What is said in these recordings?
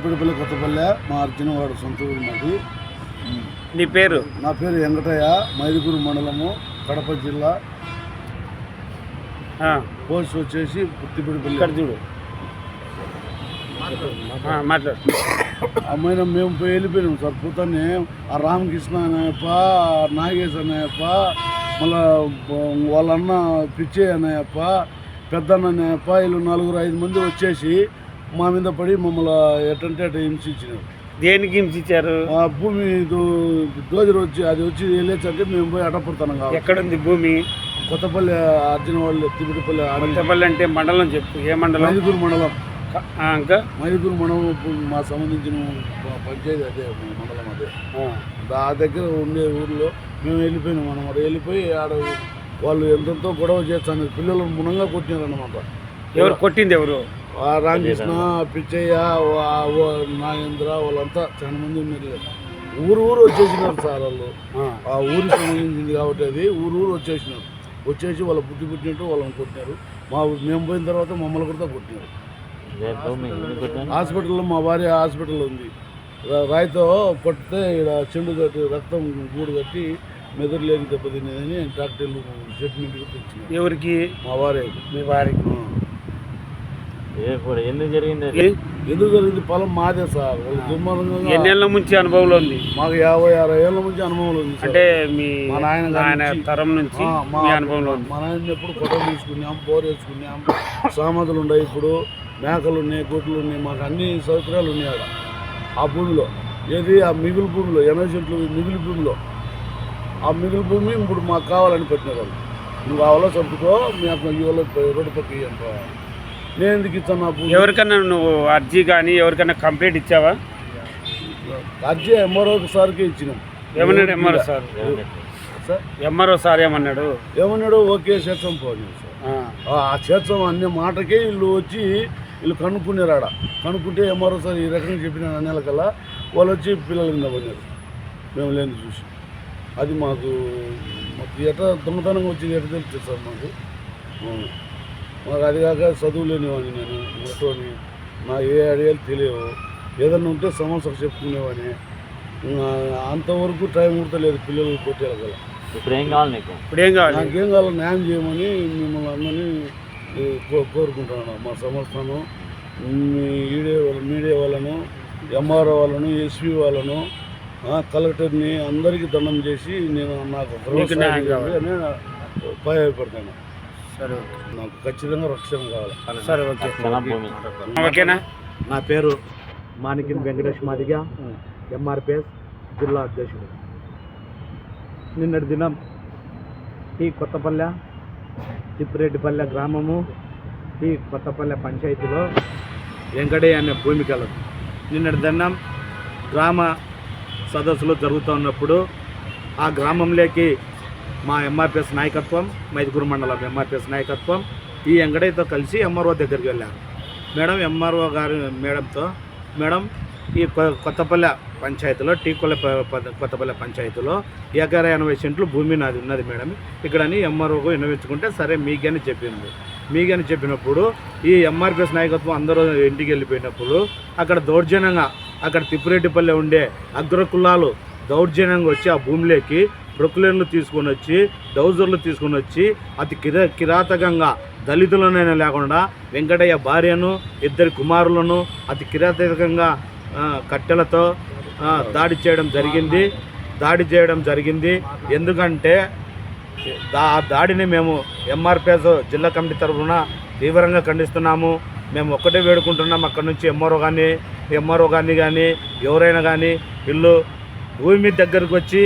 తిప్పిడిపల్లి కొత్తపల్లె, మా అర్జునవాడ సొంత ఊరు మాది. నీ పేరు? నా పేరు వెంకటయ్య, మైదుకూరు మండలము, కడప జిల్లా. పోస్ట్ వచ్చేసి తిప్పిడిపల్లి. ఇక్కడ చూడు, మాట్లాడు. అమ్మాయిన మేము పోయి వెళ్ళిపోయినాం సార్. పోతానే ఆ రామకృష్ణ అన్నయ్యప్ప, నాగేశ్ అన్నయ్యప్ప, మళ్ళా వాళ్ళన్న పిచ్చయ్య అన్నయ్యప్ప, పెద్దన్న అన్నయ్యప్ప, వీళ్ళు 4-5 మంది వచ్చేసి మా మీద పడి మమ్మల్ని ఎట్టంటే అట్ట హింసించినారు. దేనికి హింసించారు? ఆ భూమి దోజరు వచ్చి అది వచ్చి వెళ్ళేసరికి మేము పోయి అడ్డపడుతున్నాం. ఎక్కడుంది భూమి? కొత్తపల్లి అర్జునవాళ్ళు తిప్పిడిపల్లి. కొత్తపల్లి అంటే మండలం చెప్పు, ఏ మండలం? మైదుకూరు మండలం. ఇంకా మైదుకూరు మండలం మా సంబంధించిన పంచాయతీ అదే మండలం. అదే ఆ దగ్గర ఉండే ఊర్లో మేము వెళ్ళిపోయినాం అన్నమాట. వెళ్ళిపోయి ఆడ వాళ్ళు ఎంతో గొడవ చేస్తాను, పిల్లలు మునంగా కొట్టినారు అన్నమాట. ఎవరు కొట్టింది? ఎవరు? రామకృష్ణ, పిచ్చయ్య, నాగేంద్ర, వాళ్ళంతా చాలా మంది ఉన్నారు. ఊరు వచ్చేసినారు సార్ వాళ్ళు. ఆ ఊరికి సంబంధించింది కాబట్టి అది ఊరు వచ్చేసినారు. వచ్చేసి వాళ్ళ బుద్ధి పుట్టినట్టు వాళ్ళని కొట్టినారు. మేము పోయిన తర్వాత మమ్మల్ని కూడా కొట్టినారు. హాస్పిటల్లో మా భార్య హాస్పిటల్లో ఉంది. రాయితో కొట్టితే ఇక్కడ చెండు కట్టి రక్తం గూడు కట్టి మెదడు లేని దెబ్బతినేదని డాక్టర్లు స్టేట్మెంట్ తెచ్చినారు. ఎవరికి? మా భార్య. మీ భార్యకి ఎందుకు జరిగింది? పొలం మాదే సార్. ఎన్నేళ్ళ నుంచి అనుభవంలో ఉంది? మాకు 50-60 ఏళ్ళ నుంచి అనుభవంలో ఉంది. అంటే మీ మా నాయన తరం నుంచి మీ అనుభవంలో ఉంది. మా నాయన ఎప్పుడు కొట్ట తీసుకున్నాం, బోర్ వేసుకున్నాం, సామాధులు ఉన్నాయి, ఇప్పుడు మేకలు ఉన్నాయి, గుడ్లు ఉన్నాయి, మాకు అన్ని సౌకర్యాలు ఉన్నాయి ఆడ ఆ భూమిలో. ఏది ఆ మిగులు భూమిలో 80 సెంట్లు మిగులు భూమిలో. ఆ మిగులు భూమి ఇప్పుడు మాకు కావాలని పెట్టినారు వాళ్ళు. నువ్వు కావాలో చంపుకో, మీకు ఇవాళ రోడ్డు పక్క ఇవ్వండి. నేను ఎందుకు ఇస్తాను నా భూమి? ఎవరికన్నా నువ్వు అర్జీ కానీ ఎవరికన్నా కంప్లైంట్ ఇచ్చావా? అర్జీ ఎంఆర్ఓ సార్కి ఇచ్చినాం. ఏమన్నాడు ఎంఆర్ఓ సార్? ఎంఆర్ఓ సార్ ఏమన్నాడు? ఓకే చేర్చం పోనీ సార్. ఆ చేర్చం అనే మాటకే వీళ్ళు వచ్చి కనుక్కున్నారు. ఆడ కనుక్కుంటే ఎంఆర్ఓ సార్ ఈ రకంగా చెప్పిన నెలకల్లా వాళ్ళు వచ్చి పిల్లల కింద పడినారు. మేము లేని చూసి అది మాకు ఎట్లా దొంగతనంగా వచ్చి ఎట్లా తెలుస్తుంది సార్ మాకు. అది కాక చదువు లేనివాడిని నేను, మొట్టని నా ఏ ఐడియాలు తెలియవు. ఏదన్నా ఉంటే సమస్యలు చెప్పుకునేవాడిని. అంతవరకు టైం కుడతలేదు పిల్లలు కొట్టేయాలి. ఇప్పుడు ఏం కావాలి నీకు? నాకేం కావాలి? న్యాయం చేయమని మిమ్మల్ని అందరినీ కోరుకుంటున్నాను. మా సంస్థను, మీడియా వాళ్ళను, ఎంఆర్ఓ వాళ్ళను, ఎస్పీ వాళ్ళను, కలెక్టర్ని అందరికీ దండం చేసి నేను నాకు ఉపయోగపడతాను. సరే, నాకు ఖచ్చితంగా రక్షణ కావాలి. సరే, ఓకేనా? నా పేరు మాణిక్యం వెంకటేష్ మాదిగ, ఎంఆర్పిఎస్ జిల్లా అధ్యక్షుడు. నిన్నటి దినం ఈ కొత్తపల్లె తిప్పిరెడ్డిపల్లె గ్రామము, ఈ కొత్తపల్లె పంచాయతీలో వెంకటయ్య అనే భూమి కలదు. నిన్నటి దినం గ్రామ సదస్సులు జరుగుతున్నప్పుడు ఆ గ్రామంలోకి మా ఎంఆర్పిఎస్ నాయకత్వం, మైదుకూరు మండలం ఎంఆర్పిఎస్ నాయకత్వం ఈ వెంకటయ్యతో కలిసి ఎంఆర్ఓ దగ్గరికి వెళ్ళారు. మేడం, ఎంఆర్ఓ గారు మేడం ఈ కొత్తపల్లె పంచాయతీలో కొత్తపల్లె పంచాయతీలో 80 సెంట్లు భూమి నాది ఉన్నది మేడం ఇక్కడని ఎంఆర్ఓకు విన్నవించుకుంటే సరే మీకని చెప్పింది. మీకని చెప్పినప్పుడు ఈ ఎంఆర్పిఎస్ నాయకత్వం అందరూ ఇంటికి వెళ్ళిపోయినప్పుడు అక్కడ దౌర్జన్యంగా అక్కడ తిప్పిరెడ్డిపల్లె ఉండే అగ్రకులాలు దౌర్జన్యంగా వచ్చి ఆ భూమిలోకి ప్రొక్లేన్లు తీసుకొని వచ్చి, డౌజర్లు తీసుకొని వచ్చి అతి కిరాతకంగా దళితులనైనా లేకుండా వెంకటయ్య భార్యను, 2 కుమారులను అతి కిరాతకంగా కట్టెలతో దాడి చేయడం జరిగింది. ఎందుకంటే ఆ దాడిని మేము ఎంఆర్పిఎస్ జిల్లా కమిటీ తరఫున తీవ్రంగా ఖండిస్తున్నాము. మేము ఒక్కటే వేడుకుంటున్నాం, అక్కడి నుంచి ఎంఆర్ఓ కానీ ఎవరైనా కానీ వీళ్ళు భూమి దగ్గరకు వచ్చి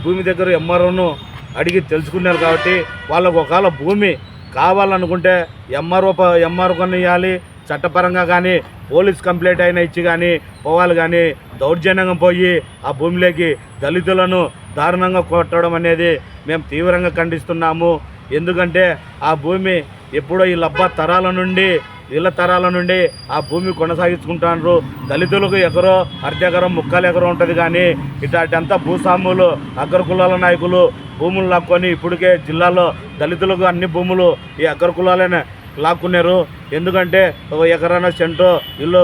భూమి దగ్గర ఎంఆర్ఓను అడిగి తెలుసుకున్నారు కాబట్టి వాళ్ళకు ఒకవేళ భూమి కావాలనుకుంటే ఎంఆర్ఓ కొని ఇవ్వాలి, చట్టపరంగా కానీ పోలీస్ కంప్లైంట్ అయినా ఇచ్చి కానీ పోవాలి. కానీ దౌర్జన్యంగా పోయి ఆ భూమిలోకి దళితులను దారుణంగా కొట్టడం అనేది మేము తీవ్రంగా ఖండిస్తున్నాము. ఎందుకంటే ఆ భూమి ఎప్పుడో వీళ్ళ తరాల నుండి ఆ భూమి కొనసాగించుకుంటున్నారు. దళితులకు ఎకరో, అర్ధెకరం, ముక్కాలు ఎకరం ఉంటుంది. కానీ ఇట్లాంటి భూస్వాములు, అగ్రకులాల నాయకులు భూములు లాక్కొని ఇప్పటికే జిల్లాలో దళితులకు అన్ని భూములు ఈ అగ్రకులాలనే లాక్కున్నారు. ఎందుకంటే 1 ఎకరాన సెంటో వీళ్ళు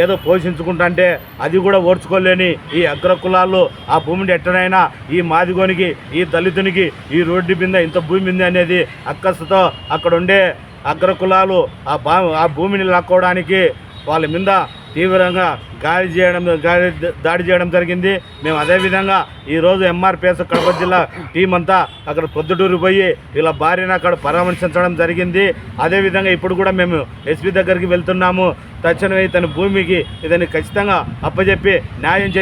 ఏదో పోషించుకుంటుంటే అది కూడా ఓర్చుకోలేని ఈ అగ్ర కులాలు ఆ భూమిని ఎట్టనైనా ఈ మాదిగోనికి, ఈ దళితునికి, ఈ రోడ్డు మీద ఇంత భూమి ఉంది అనేది అక్కసుతో అక్కడ ఉండే అగ్ర కులాలు ఆ భూమిని లాక్కోవడానికి వాళ్ళ మీద తీవ్రంగా దాడి చేయడం జరిగింది. మేము అదేవిధంగా ఈరోజు ఎంఆర్పిఎస్ కడప జిల్లా టీం అంతా అక్కడ పొద్దుటూరు పోయి ఇలా భార్యను అక్కడ పరామర్శించడం జరిగింది. అదేవిధంగా ఇప్పుడు కూడా మేము ఎస్పీ దగ్గరికి వెళ్తున్నాము. తక్షణమే ఇతని భూమికి ఇతన్ని ఖచ్చితంగా అప్పచెప్పి న్యాయం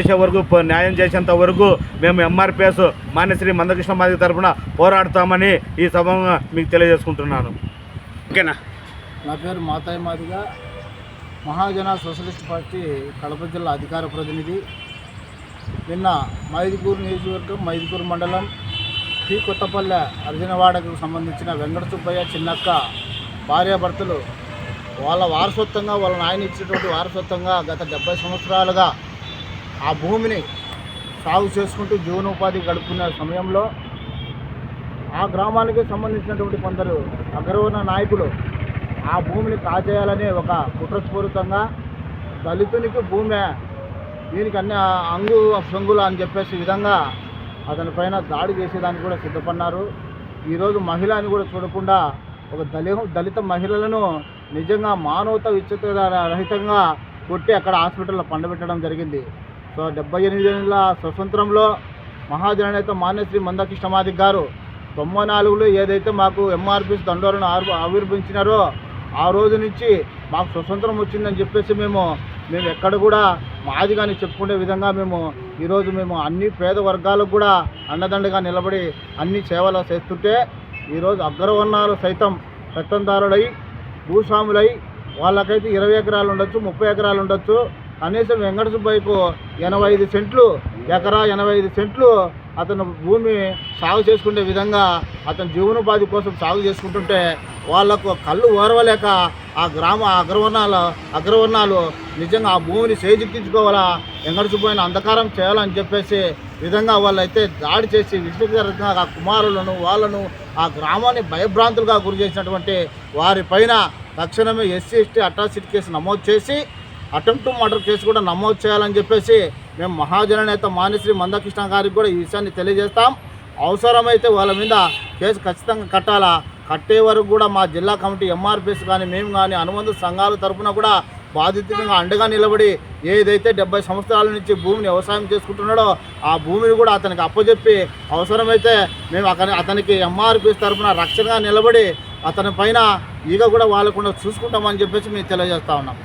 చేసేంత వరకు మేము ఎంఆర్పిఎస్ మాన్యశ్రీ మందకృష్ణ మాదిగ తరఫున పోరాడతామని ఈ సభగా మీకు తెలియజేసుకుంటున్నాను. ఓకేనా? నా పేరు మాతాయి మాదిగ, మహాజన సోషలిస్ట్ పార్టీ కడప జిల్లా అధికార ప్రతినిధి. నిన్న మైదుకూరు నియోజకవర్గం, మైదుకూరు మండలం టీ కొత్తపల్లె అర్జునవాడకు సంబంధించిన వెంకట సుబ్బయ్య, చిన్నక్క భార్యాభర్తలు వాళ్ళ వారసత్వంగా, వాళ్ళ నాయన ఇచ్చినటువంటి వారసత్వంగా గత 70 సంవత్సరాలుగా ఆ భూమిని సాగు చేసుకుంటూ జీవనోపాధి గడుపుకునే సమయంలో ఆ గ్రామానికి సంబంధించినటువంటి కొందరు అగ్రవర్ణ నాయకులు ఆ భూమిని కాజేయాలని ఒక కుట్రపూరితంగా దళితునికి భూమి దీనికి అన్ని అంగు సొంగులు అని చెప్పేసి విధంగా అతని పైన దాడి చేసేదానికి కూడా సిద్ధపడినారు. ఈరోజు మహిళ అని కూడా చూడకుండా ఒక దళిత మహిళలను నిజంగా మానవత విచ్ఛిత రహితంగా కొట్టి అక్కడ హాస్పిటల్లో పండబెట్టడం జరిగింది. సో 78 ఏళ్ళ స్వతంత్రంలో మహాజననేత మాన్యశ్రీ మందకృష్ణ మాదిగ గారు 94లో ఏదైతే మాకు ఎంఆర్పిఎస్ దండోరను ఆవిర్భించినారో ఆ రోజు నుంచి మాకు స్వతంత్రం వచ్చిందని చెప్పేసి మేము ఎక్కడ కూడా మాదిగాని చెప్పుకునే విధంగా ఈరోజు మేము అన్ని పేద వర్గాలకు కూడా అండదండగా నిలబడి అన్ని సేవలు చేస్తుంటే ఈరోజు అగ్రవర్ణాలు సైతం పెత్తందారులై భూస్వాములై వాళ్ళకైతే 20 ఎకరాలు ఉండొచ్చు, 30 ఎకరాలు ఉండొచ్చు. కనీసం వెంకట సుబ్బయ్యకు 85 సెంట్లు, ఎకరా 85 సెంట్లు అతను భూమి సాగు చేసుకునే విధంగా అతను జీవనోపాధి కోసం సాగు చేసుకుంటుంటే వాళ్లకు కళ్ళు ఓరవలేక ఆ అగ్రవర్ణాలు నిజంగా ఆ భూమిని చేజిక్కించుకోవాలా, వెంకట సుబ్బయ్యను అంధకారం చేయాలని చెప్పేసి విధంగా వాళ్ళైతే దాడి చేసి విశ్వకరంగా ఆ కుమారులను వాళ్ళను ఆ గ్రామాన్ని భయభ్రాంతులుగా గురి చేసినటువంటి వారిపైన తక్షణమే SC/ST అట్రాసిటీ కేసు నమోదు చేసి అటెంప్ట్ మర్డర్ కేసు కూడా నమోదు చేయాలని చెప్పేసి మేము మహాజననేత మాన్యశ్రీ మందకృష్ణ గారికి కూడా ఈ విషయాన్ని తెలియజేస్తాం. అవసరమైతే వాళ్ళ మీద కేసు ఖచ్చితంగా కట్టాలా. కట్టే వరకు కూడా మా జిల్లా కమిటీ ఎంఆర్పిఎస్ కానీ మేము కానీ అనుబంధ సంఘాల తరఫున కూడా బాధితులుగా అండగా నిలబడి ఏదైతే 70 సంవత్సరాల నుంచి భూమిని వ్యవసాయం చేసుకుంటున్నాడో ఆ భూమిని కూడా అతనికి అప్పచెప్పి అవసరమైతే మేము అతనికి ఎంఆర్పిఎస్ తరఫున రక్షణగా నిలబడి అతని పైన ఈగ కూడా వాళ్ళకుండా చూసుకుంటామని చెప్పేసి మేము తెలియజేస్తా ఉన్నాం.